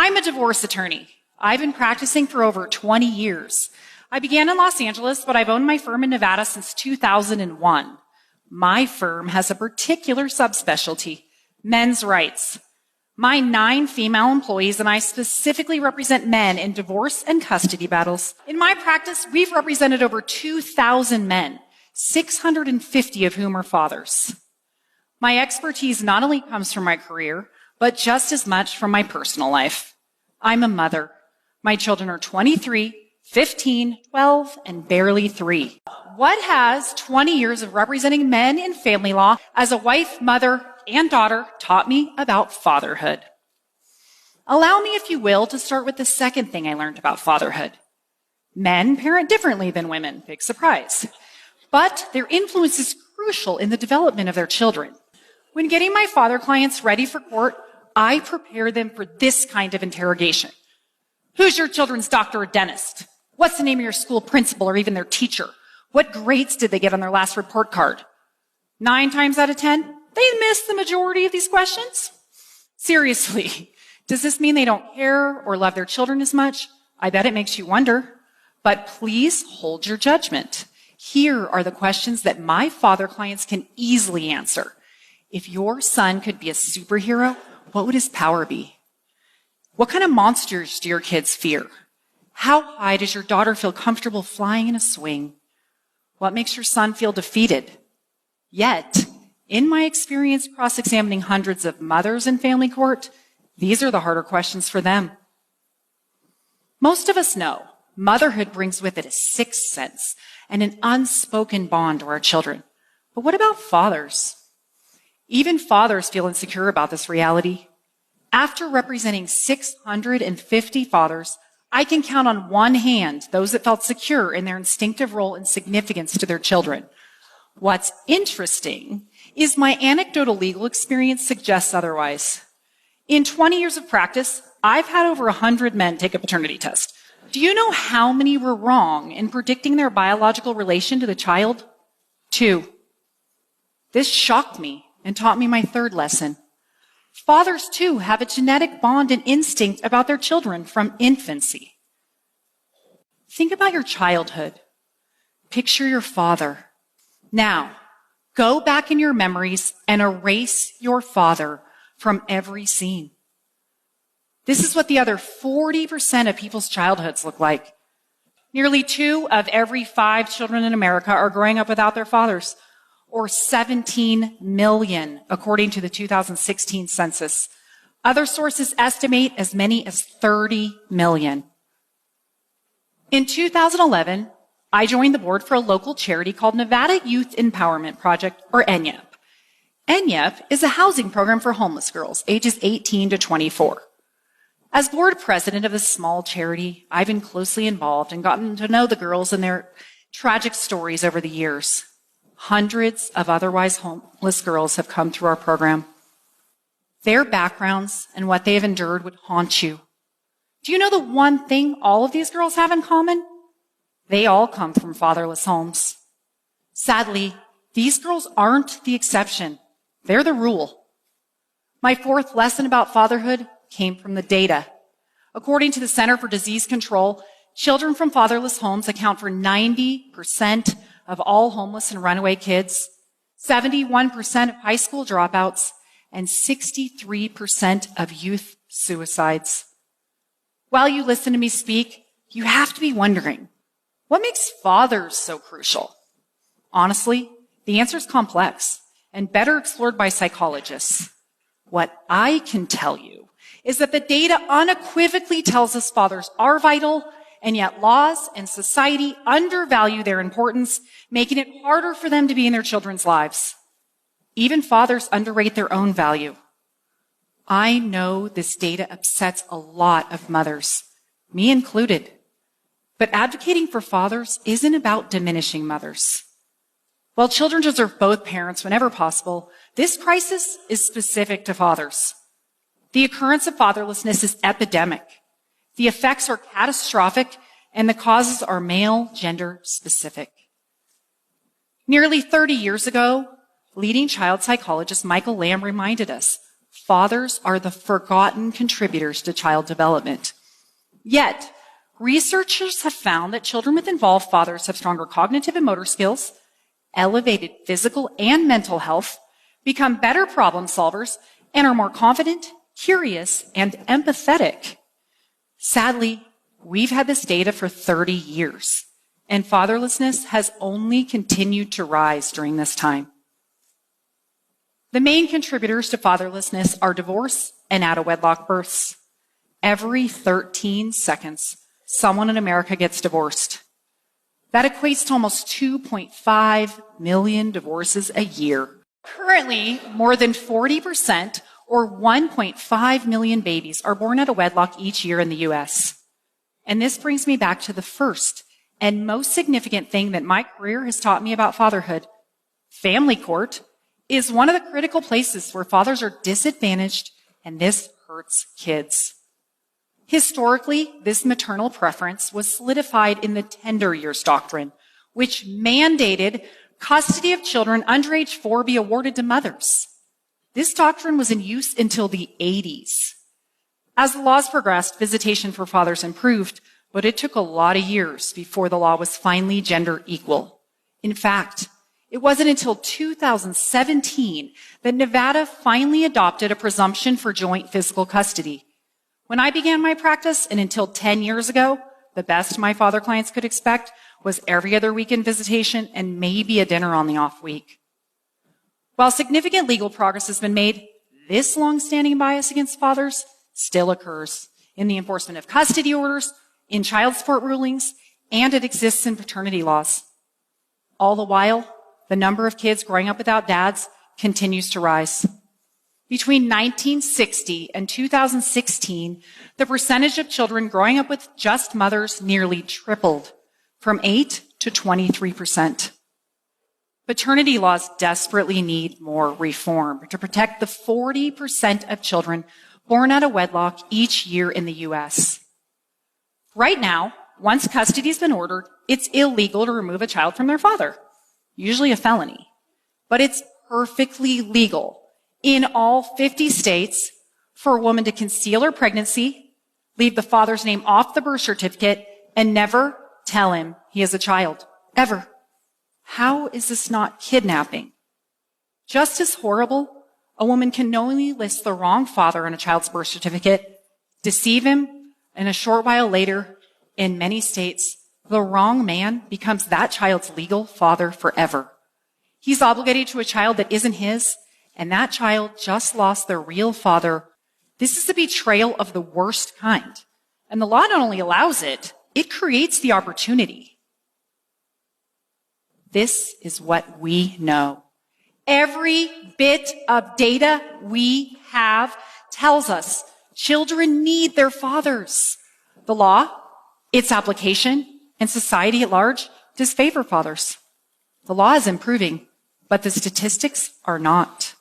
I'm a divorce attorney. I've been practicing for over 20 years. I began in Los Angeles, but I've owned my firm in Nevada since 2001. My firm has a particular subspecialty, men's rights. My 9 female employees and I specifically represent men in divorce and custody battles. In my practice, we've represented over 2,000 men, 650 of whom are fathers. My expertise not only comes from my career, but just as much from my personal life. I'm a mother. My children are 23, 15, 12, and barely 3. What has 20 years of representing men in family law as a wife, mother, and daughter taught me about fatherhood? Allow me, if you will, to start with the second thing I learned about fatherhood. Men parent differently than women, big surprise. But their influence is crucial in the development of their children. When getting my father clients ready for court, I prepare them for this kind of interrogation. Who's your children's doctor or dentist? What's the name of your school principal or even their teacher? What grades did they get on their last report card? 9 times out of 10, they miss the majority of these questions. Seriously, does this mean they don't care or love their children as much? I bet it makes you wonder. But please hold your judgment. Here are the questions that my father clients can easily answer. If your son could be a superhero, what would his power be? What kind of monsters do your kids fear? How high does your daughter feel comfortable flying in a swing? What makes your son feel defeated? Yet, in my experience cross-examining hundreds of mothers in family court, these are the harder questions for them. Most of us know motherhood brings with it a sixth sense and an unspoken bond to our children. But what about fathers? Even fathers feel insecure about this reality. After representing 650 fathers, I can count on one hand those that felt secure in their instinctive role and significance to their children. What's interesting is my anecdotal legal experience suggests otherwise. In 20 years of practice, I've had over 100 men take a paternity test. Do you know how many were wrong in predicting their biological relation to the child? 2. This shocked me and taught me my third lesson. Fathers, too, have a genetic bond and instinct about their children from infancy. Think about your childhood. Picture your father. Now, go back in your memories and erase your father from every scene. This is what the other 40% of people's childhoods look like. Nearly 2 of every 5 children in America are growing up without their fathers, or 17 million, according to the 2016 census. Other sources estimate as many as 30 million. In 2011, I joined the board for a local charity called Nevada Youth Empowerment Project, or ENYEP. ENYEP is a housing program for homeless girls, ages 18 to 24. As board president of this small charity, I've been closely involved and gotten to know the girls and their tragic stories over the years. Hundreds of otherwise homeless girls have come through our program. Their backgrounds and what they have endured would haunt you. Do you know the one thing all of these girls have in common? They all come from fatherless homes. Sadly, these girls aren't the exception. They're the rule. My fourth lesson about fatherhood came from the data. According to the Center for Disease Control, children from fatherless homes account for 90% of all homeless and runaway kids, 71% of high school dropouts, and 63% of youth suicides. While you listen to me speak, you have to be wondering, what makes fathers so crucial? Honestly, the answer is complex and better explored by psychologists. What I can tell you is that the data unequivocally tells us fathers are vital, and yet laws and society undervalue their importance, making it harder for them to be in their children's lives. Even fathers underrate their own value. I know this data upsets a lot of mothers, me included. But advocating for fathers isn't about diminishing mothers. While children deserve both parents whenever possible, this crisis is specific to fathers. The occurrence of fatherlessness is epidemic. The effects are catastrophic, and the causes are male gender specific. Nearly 30 years ago, leading child psychologist Michael Lamb reminded us, fathers are the forgotten contributors to child development. Yet, researchers have found that children with involved fathers have stronger cognitive and motor skills, elevated physical and mental health, become better problem solvers, and are more confident, curious, and empathetic. Sadly, we've had this data for 30 years, and fatherlessness has only continued to rise during this time. The main contributors to fatherlessness are divorce and out-of-wedlock births. Every 13 seconds, someone in America gets divorced. That equates to almost 2.5 million divorces a year. Currently, more than 40%, or 1.5 million babies, are born out of wedlock each year in the U.S. And this brings me back to the first and most significant thing that my career has taught me about fatherhood. Family court is one of the critical places where fathers are disadvantaged, and this hurts kids. Historically, this maternal preference was solidified in the tender years doctrine, which mandated custody of children under age 4 be awarded to mothers. This doctrine was in use until the 80s. As the laws progressed, visitation for fathers improved, but it took a lot of years before the law was finally gender equal. In fact, it wasn't until 2017 that Nevada finally adopted a presumption for joint physical custody. When I began my practice, and until 10 years ago, the best my father clients could expect was every other weekend visitation and maybe a dinner on the off week. While significant legal progress has been made, this long-standing bias against fathers still occurs in the enforcement of custody orders, in child support rulings, and it exists in paternity laws. All the while, the number of kids growing up without dads continues to rise. Between 1960 and 2016, the percentage of children growing up with just mothers nearly tripled, from 8 to 23%. Paternity laws desperately need more reform to protect the 40% of children born out of wedlock each year in the U.S. Right now, once custody has been ordered, it's illegal to remove a child from their father, usually a felony. But it's perfectly legal in all 50 states for a woman to conceal her pregnancy, leave the father's name off the birth certificate, and never tell him he is a child. Ever. How is this not kidnapping? Just as horrible, a woman can knowingly list the wrong father on a child's birth certificate, deceive him, and a short while later, in many states, the wrong man becomes that child's legal father forever. He's obligated to a child that isn't his, and that child just lost their real father. This is a betrayal of the worst kind. And the law not only allows it, it creates the opportunity. This is what we know. Every bit of data we have tells us children need their fathers. The law, its application, and society at large disfavor fathers. The law is improving, but the statistics are not.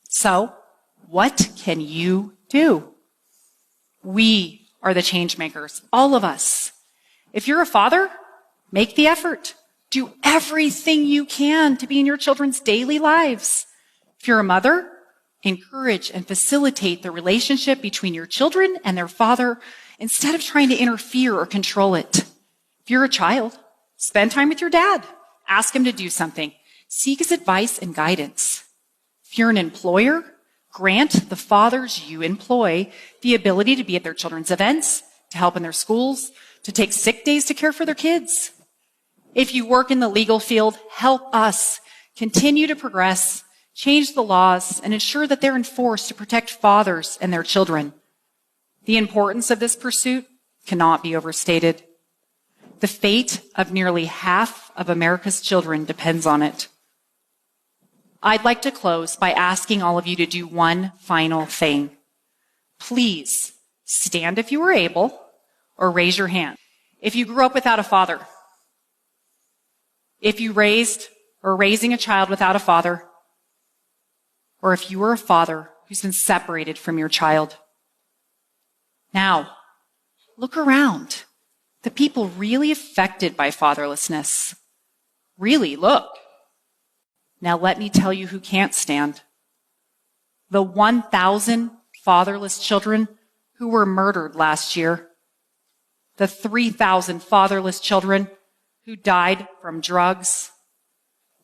So, what can you do? We are the change makers, all of us. If you're a father, make the effort. Do everything you can to be in your children's daily lives. If you're a mother, encourage and facilitate the relationship between your children and their father instead of trying to interfere or control it. If you're a child, spend time with your dad. Ask him to do something. Seek his advice and guidance. If you're an employer, grant the fathers you employ the ability to be at their children's events, to help in their schools, to take sick days to care for their kids. If you work in the legal field, help us continue to progress, change the laws, and ensure that they're enforced to protect fathers and their children. The importance of this pursuit cannot be overstated. The fate of nearly half of America's children depends on it. I'd like to close by asking all of you to do one final thing. Please stand if you are able, or raise your hand. If you grew up without a father, if you raised or raising a child without a father, or if you were a father who's been separated from your child. Now, look around. The people really affected by fatherlessness. Really, look. Now let me tell you who can't stand. the 1,000 fatherless children who were murdered last year, the 3,000 fatherless children who died from drugs,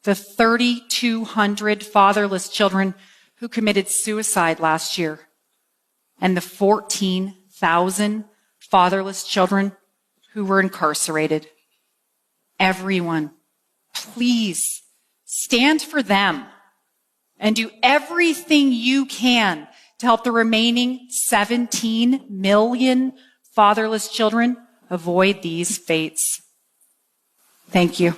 the 3,200 fatherless children who committed suicide last year, and the 14,000 fatherless children who were incarcerated. Everyone, please stand for them and do everything you can to help the remaining 17 million fatherless children avoid these fates. Thank you.